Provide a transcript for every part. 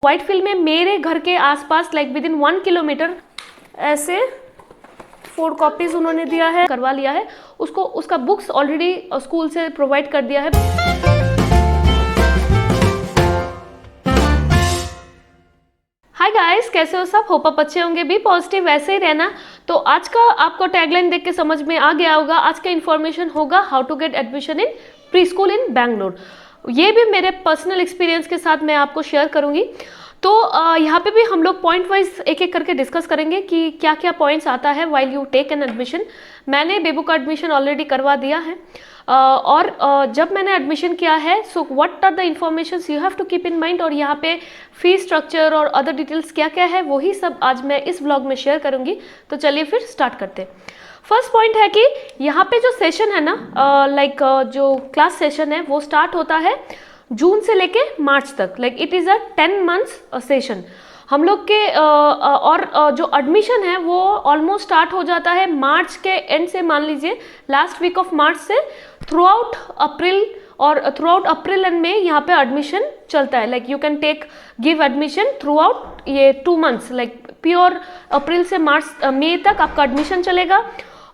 White field में मेरे घर के आसपास लाइक विद इन 1 किलोमीटर ऐसे 4 कॉपीज उन्होंने दिया है, करवा लिया है उसको, उसका बुक्स ऑलरेडी स्कूल से प्रोवाइड कर दिया है। हाय गाइस, कैसे हो सब? होप आप अच्छे होंगे, बी पॉजिटिव, वैसे ही रहना। तो आज का आपको टैगलाइन देख के समझ में आ गया होगा। आज का इन्फॉर्मेशन होगा how to get admission in pre school in Bangalore. ये भी मेरे पर्सनल एक्सपीरियंस के साथ मैं आपको शेयर करूंगी। तो यहाँ पे भी हम लोग पॉइंट वाइज एक एक करके डिस्कस करेंगे कि क्या क्या पॉइंट्स आता है while you take an admission. मैंने बेबू का एडमिशन ऑलरेडी करवा दिया है और जब मैंने एडमिशन किया है, so what are the informations you have to keep in mind, और यहाँ पे फीस स्ट्रक्चर और अदर डिटेल्स क्या क्या है वही सब आज मैं इस व्लॉग में शेयर करूंगी। तो चलिए फिर स्टार्ट करते हैं। फर्स्ट पॉइंट है कि यहाँ पे जो सेशन है ना, जो क्लास सेशन है वो स्टार्ट होता है जून से लेके मार्च तक। Like it is a 10 months session हम लोग के और जो एडमिशन है वो ऑलमोस्ट स्टार्ट हो जाता है मार्च के एंड से, मान लीजिए लास्ट वीक ऑफ मार्च से थ्रू आउट अप्रैल, और थ्रू आउट अप्रैल एंड में यहाँ पे एडमिशन चलता है। Like you can give admission through out ये 2 मंथ्स, लाइक प्योर अप्रैल से मार्च मई तक आपका एडमिशन चलेगा।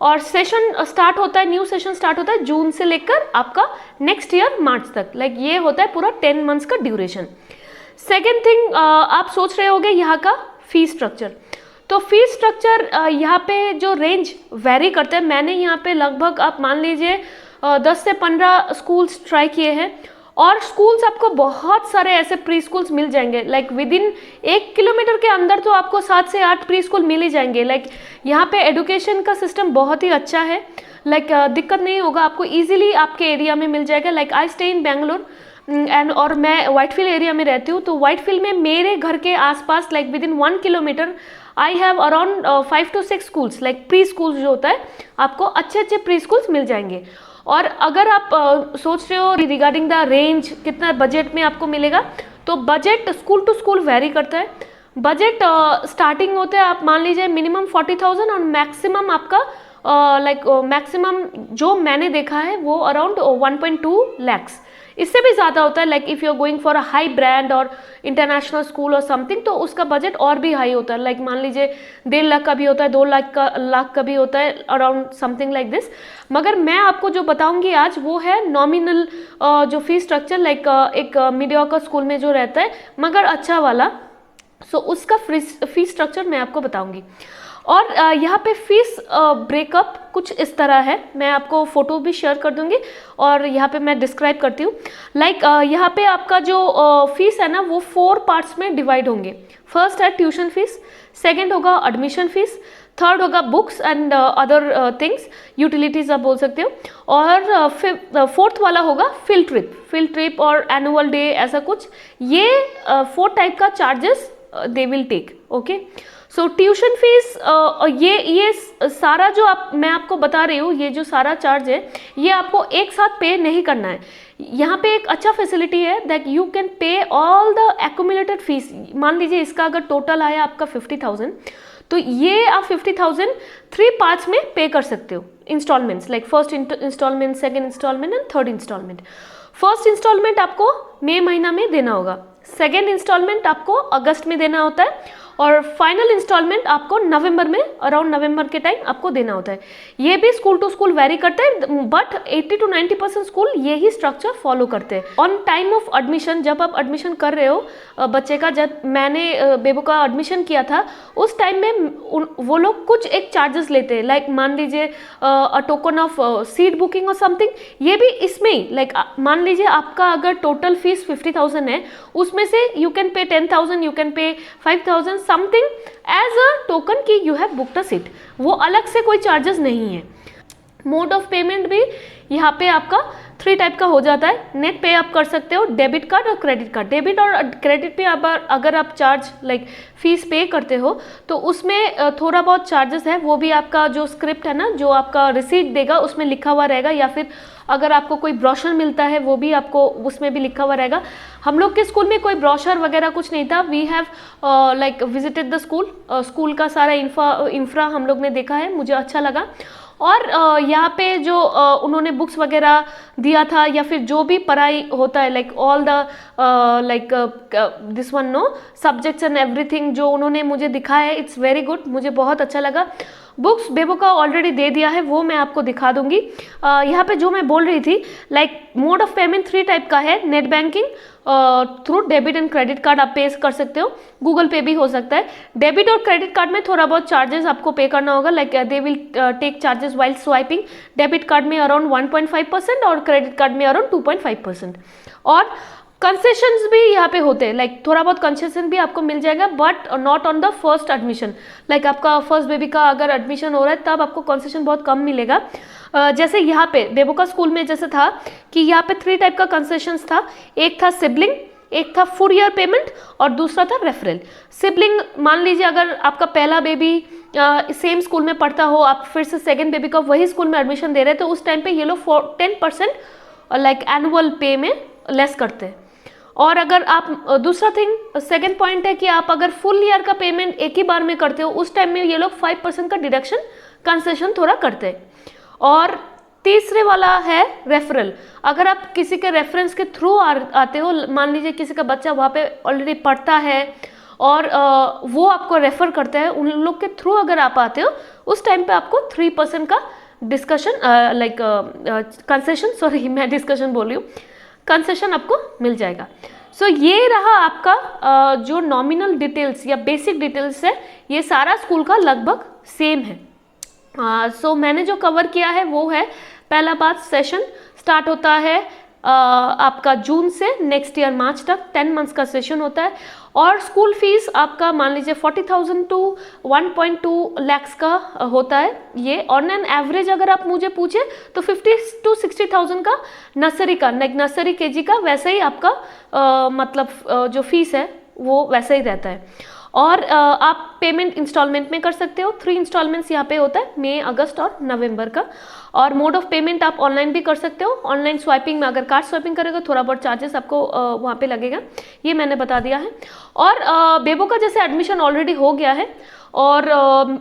और सेशन स्टार्ट होता है, न्यू सेशन स्टार्ट होता है जून से लेकर आपका नेक्स्ट ईयर मार्च तक। लाइक ये होता है पूरा 10 मंथ्स का ड्यूरेशन। सेकेंड थिंग, आप सोच रहे होंगे यहाँ का फीस स्ट्रक्चर। तो फीस स्ट्रक्चर यहाँ पे जो रेंज वेरी करते हैं, मैंने यहाँ पे लगभग आप मान लीजिए 10 से 15 स्कूल्स ट्राई किए हैं, और स्कूल्स आपको बहुत सारे ऐसे प्री स्कूल्स मिल जाएंगे। लाइक विद इन 1 किलोमीटर के अंदर तो आपको 7 से 8 प्री स्कूल मिल ही जाएंगे। लाइक यहाँ पे एडुकेशन का सिस्टम बहुत ही अच्छा है। लाइक दिक्कत नहीं होगा, आपको इजीली आपके एरिया में मिल जाएगा। Like I stay in Bangalore and और मैं व्हाइटफील्ड एरिया में रहती हूँ। तो व्हाइटफील्ड में मेरे घर के आसपास like with in 1 kilometre I have around 5 to 6 schools. Like pre schools जो होता है, आपको अच्छे अच्छे प्री स्कूल्स मिल जाएंगे। और अगर आप सोच रहे हो रिगार्डिंग द रेंज कितना बजट में आपको मिलेगा, तो budget school to school vary करता है। बजट स्टार्टिंग होता है आप मान लीजिए मिनिमम 40,000 और मैक्सिमम आपका मैक्सिमम जो मैंने देखा है वो अराउंड 1.2 lakhs। इससे भी ज़्यादा होता है। Like if you are going for a high brand और इंटरनेशनल स्कूल और समथिंग, तो उसका बजट और भी हाई होता है। लाइक मान लीजिए 1.5 लाख का भी होता है, 2 लाख का भी होता है, अराउंड समथिंग लाइक दिस। मगर मैं आपको जो बताऊंगी आज वो है नॉमिनल जो फीस स्ट्रक्चर, लाइक एक मीडियोकर स्कूल में जो रहता है मगर अच्छा वाला, सो उसका फीस स्ट्रक्चर मैं आपको बताऊंगी। और यहाँ पे फीस ब्रेकअप कुछ इस तरह है, मैं आपको फोटो भी शेयर कर दूंगी और यहाँ पे मैं डिस्क्राइब करती हूँ। लाइक यहाँ पे आपका जो फीस है ना वो 4 पार्ट्स में डिवाइड होंगे। फर्स्ट है ट्यूशन फीस, सेकंड होगा एडमिशन फीस, थर्ड होगा books and other things, utilities आप बोल सकते हो, और फोर्थ वाला होगा फील्ड ट्रिप और एनुअल डे, ऐसा कुछ। ये 4 टाइप का charges they will take. Okay, so tuition fees ये सारा जो मैं आपको बता रही हूँ, ये जो सारा चार्ज है ये आपको एक साथ पे नहीं करना है। यहाँ पे एक अच्छा फैसिलिटी है दैट यू कैन पे ऑल द एक्यूमुलेटेड फीस। मान लीजिए इसका अगर टोटल आया आपका 50,000, तो ये आप 50,000 3 पार्ट्स में पे कर सकते हो, installments. Like first installment, second installment and third installment. First installment आपको मई महीना में देना होगा, सेकेंड इंस्टॉलमेंट आपको अगस्त में देना होता है, और फाइनल इंस्टॉलमेंट आपको नवंबर में, अराउंड नवंबर के टाइम आपको देना होता है। ये भी स्कूल टू स्कूल वेरी करता है, बट 80 to 90% स्कूल यही स्ट्रक्चर फॉलो करते हैं। ऑन टाइम ऑफ एडमिशन, जब आप एडमिशन कर रहे हो बच्चे का, जब मैंने बेबू का एडमिशन किया था उस टाइम में वो लोग कुछ एक चार्जेस लेते हैं। लाइक मान लीजिए a token of seat booking और समथिंग, ये भी इसमें ही। लाइक मान लीजिए आपका अगर टोटल फीस 50,000 है, उसमें से यू कैन पे 10,000, you can pay 5,000 something as a token कि you have booked a seat. वो अलग से कोई चार्जेस नहीं है। मोड ऑफ पेमेंट भी यहाँ पे आपका 3 टाइप का हो जाता है। नेट पे आप कर सकते हो, डेबिट कार्ड और क्रेडिट कार्ड। डेबिट और क्रेडिट पे अगर आप चार्ज लाइक फीस पे करते हो तो उसमें थोड़ा बहुत चार्जेस है। वो भी आपका जो स्क्रिप्ट है ना, जो आपका रिसीट देगा उसमें लिखा हुआ रहेगा, या फिर अगर आपको कोई ब्रोशर मिलता है वो भी आपको उसमें भी लिखा हुआ रहेगा। हम लोग के स्कूल में कोई ब्रोशर वगैरह कुछ नहीं था। We have like visited the school, school का सारा इंफ्रा हम लोग ने देखा है, मुझे अच्छा लगा। और यहाँ पे जो उन्होंने बुक्स वगैरह दिया था या फिर जो भी पढ़ाई होता है like all the like this one no subjects and everything जो उन्होंने मुझे दिखाया है, इट्स वेरी गुड, मुझे बहुत अच्छा लगा। बुक्स बेबो का ऑलरेडी दे दिया है, वो मैं आपको दिखा दूंगी। यहाँ पे जो मैं बोल रही थी like mode of payment 3 type का है, net banking, through debit and credit card आप पे कर सकते हो, गूगल पे भी हो सकता है। डेबिट और क्रेडिट कार्ड में थोड़ा बहुत चार्जेस आपको पे करना होगा, like they will take charges while swiping. Debit card में अराउंड 1.5% और क्रेडिट कार्ड में अराउंड 2.5%। और कंसेशंस भी यहाँ पे होते हैं, लाइक थोड़ा बहुत कंसेशन भी आपको मिल जाएगा, but not on the first admission. Like आपका फर्स्ट बेबी का अगर एडमिशन हो रहा है तब आपको कंसेशन बहुत कम मिलेगा। जैसे यहाँ पे बेबो का स्कूल में जैसे था कि यहाँ पे 3 टाइप का कंसेशंस था, एक था सिबलिंग, एक था फुल ईयर पेमेंट और दूसरा था रेफरल। सिबलिंग मान लीजिए अगर आपका पहला बेबी सेम स्कूल में पढ़ता हो, आप फिर से सेकेंड बेबी का वही स्कूल में एडमिशन दे रहे हैं, तो उस टाइम पे ये लोग 10% लाइक एनुअल पे में लेस करते हैं। और अगर आप दूसरा थिंग सेकेंड पॉइंट है कि आप अगर फुल ईयर का पेमेंट एक ही बार में करते हो, उस टाइम में ये लोग 5% का डिडक्शन कंसेशन थोड़ा करते हैं। और तीसरे वाला है रेफरल। अगर आप किसी के रेफरेंस के थ्रू आते हो, मान लीजिए किसी का बच्चा वहाँ पे ऑलरेडी पढ़ता है और वो आपको रेफर करता है, उन लोग के थ्रू अगर आप आते हो, उस टाइम पे आपको 3% का डिस्कशन लाइक कंसेशन, सॉरी मैं डिस्कशन बोल रही हूँ, कंसेशन आपको मिल जाएगा। सो ये रहा आपका जो नॉमिनल डिटेल्स या बेसिक डिटेल्स है, ये सारा स्कूल का लगभग सेम है। सो मैंने जो कवर किया है वो है, पहला बात सेशन स्टार्ट होता है आपका जून से नेक्स्ट ईयर मार्च तक, 10 मंथ्स का सेशन होता है। और स्कूल फीस आपका मान लीजिए 40,000 टू 1.2 लाख का होता है ये। ऑन एन एवरेज अगर आप मुझे पूछे तो 50 to 60,000 का नर्सरी का, नर्सरी केजी का वैसे ही आपका मतलब जो फीस है वो वैसे ही रहता है। और आप पेमेंट इंस्टॉलमेंट में कर सकते हो, 3 इंस्टॉलमेंट्स यहाँ पे होता है, मई, अगस्त और नवंबर का। और मोड ऑफ पेमेंट आप ऑनलाइन भी कर सकते हो। ऑनलाइन स्वाइपिंग में अगर कार्ड स्वाइपिंग करेगा थोड़ा बहुत चार्जेस आपको वहाँ पे लगेगा, ये मैंने बता दिया है। और बेबो का जैसे एडमिशन ऑलरेडी हो गया है और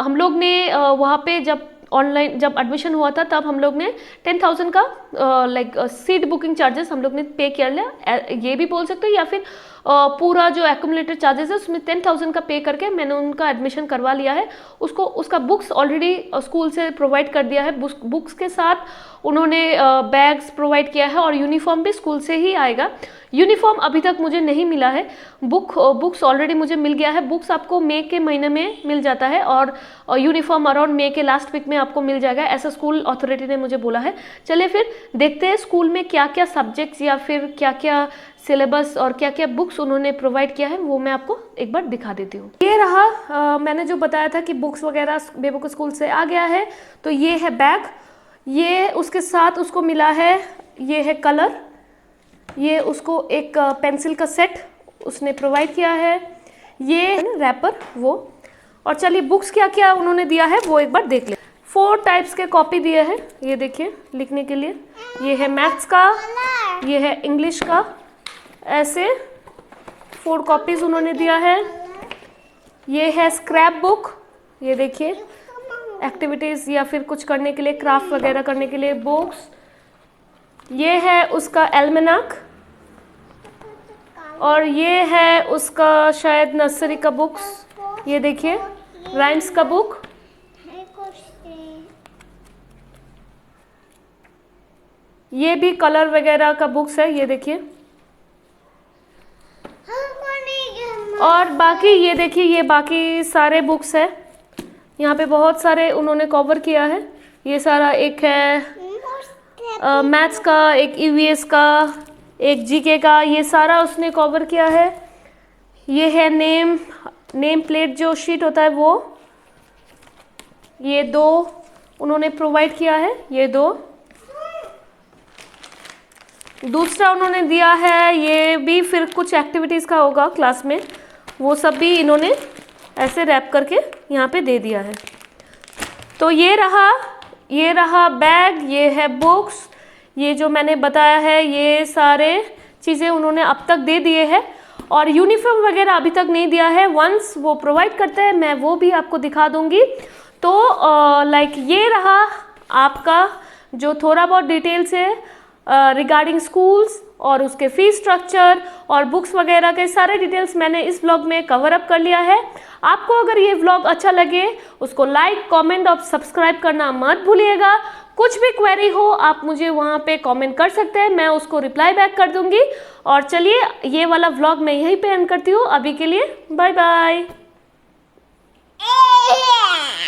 हम लोग ने वहाँ पे जब ऑनलाइन जब एडमिशन हुआ था तब हम लोग ने 10,000 का लाइक सीट बुकिंग चार्जेस हम लोग ने पे कर लिया, ये भी बोल सकते हो, या फिर पूरा जो एक्यूमुलेटेड चार्जेस है उसमें 10,000 का पे करके मैंने उनका एडमिशन करवा लिया है। उसको उसका बुक्स ऑलरेडी स्कूल से प्रोवाइड कर दिया है, बुक्स के साथ उन्होंने बैग्स प्रोवाइड किया है और यूनिफॉर्म भी स्कूल से ही आएगा। यूनिफॉर्म अभी तक मुझे नहीं मिला है, बुक्स ऑलरेडी मुझे मिल गया है। बुक्स आपको मई के महीने में मिल जाता है और यूनिफॉर्म अराउंड मई के लास्ट वीक में आपको मिल जाएगा, ऐसा स्कूल अथॉरिटी ने मुझे बोला है। चलिए फिर देखते हैं स्कूल में क्या क्या सब्जेक्ट्स या फिर क्या क्या सिलेबस और क्या क्या बुक्स उन्होंने प्रोवाइड किया है, वो मैं आपको एक बार दिखा देती हूँ। ये रहा मैंने जो बताया था कि बुक्स वगैरह बेबो के स्कूल से आ गया है, तो ये है बैग, ये उसके साथ उसको मिला है, ये है कलर, ये उसको एक पेंसिल का सेट उसने प्रोवाइड किया है, ये रैपर वो। और चलिए बुक्स क्या क्या उन्होंने दिया है वो एक बार देख ले। 4 टाइप्स के कॉपी दिए हैं, ये देखिए लिखने के लिए, ये है मैथ्स का, ये है इंग्लिश का, ऐसे 4 कॉपीज उन्होंने दिया है। ये है स्क्रैप बुक, ये देखिए एक्टिविटीज़ या फिर कुछ करने के लिए, क्राफ्ट वगैरह करने के लिए बुक्स। ये है उसका एल्मेनाक और ये है उसका शायद नर्सरी का बुक्स, ये देखिए राइम्स का बुक। ये भी कलर वगैरह का बुक्स है, ये देखिए। और बाकी ये देखिए, ये बाकी सारे बुक्स है, यहाँ पे बहुत सारे उन्होंने कवर किया है। ये सारा एक है मैथ्स का, एक ईवीएस का, एक जीके का, ये सारा उसने कवर किया है। ये है नेम प्लेट जो शीट होता है वो, ये 2 उन्होंने प्रोवाइड किया है, ये 2। दूसरा उन्होंने दिया है, ये भी फिर कुछ एक्टिविटीज़ का होगा क्लास में, वो सब भी इन्होंने ऐसे रैप करके यहाँ पे दे दिया है। तो ये रहा बैग, ये है बुक्स, ये जो मैंने बताया है ये सारे चीज़ें उन्होंने अब तक दे दिए हैं। और यूनिफॉर्म वगैरह अभी तक नहीं दिया है, वंस वो प्रोवाइड करते हैं मैं वो भी आपको दिखा दूंगी। तो लाइक ये रहा आपका जो थोड़ा बहुत डिटेल्स है रिगार्डिंग स्कूल्स और उसके फीस स्ट्रक्चर और बुक्स वगैरह के सारे डिटेल्स मैंने इस व्लॉग में कवर अप कर लिया है। आपको अगर ये व्लॉग अच्छा लगे उसको लाइक, कमेंट और सब्सक्राइब करना मत भूलिएगा। कुछ भी क्वेरी हो आप मुझे वहाँ पे कमेंट कर सकते हैं, मैं उसको रिप्लाई बैक कर दूंगी। और चलिए ये वाला व्लॉग मैं यहीं पे एंड करती हूँ। अभी के लिए बाय बाय।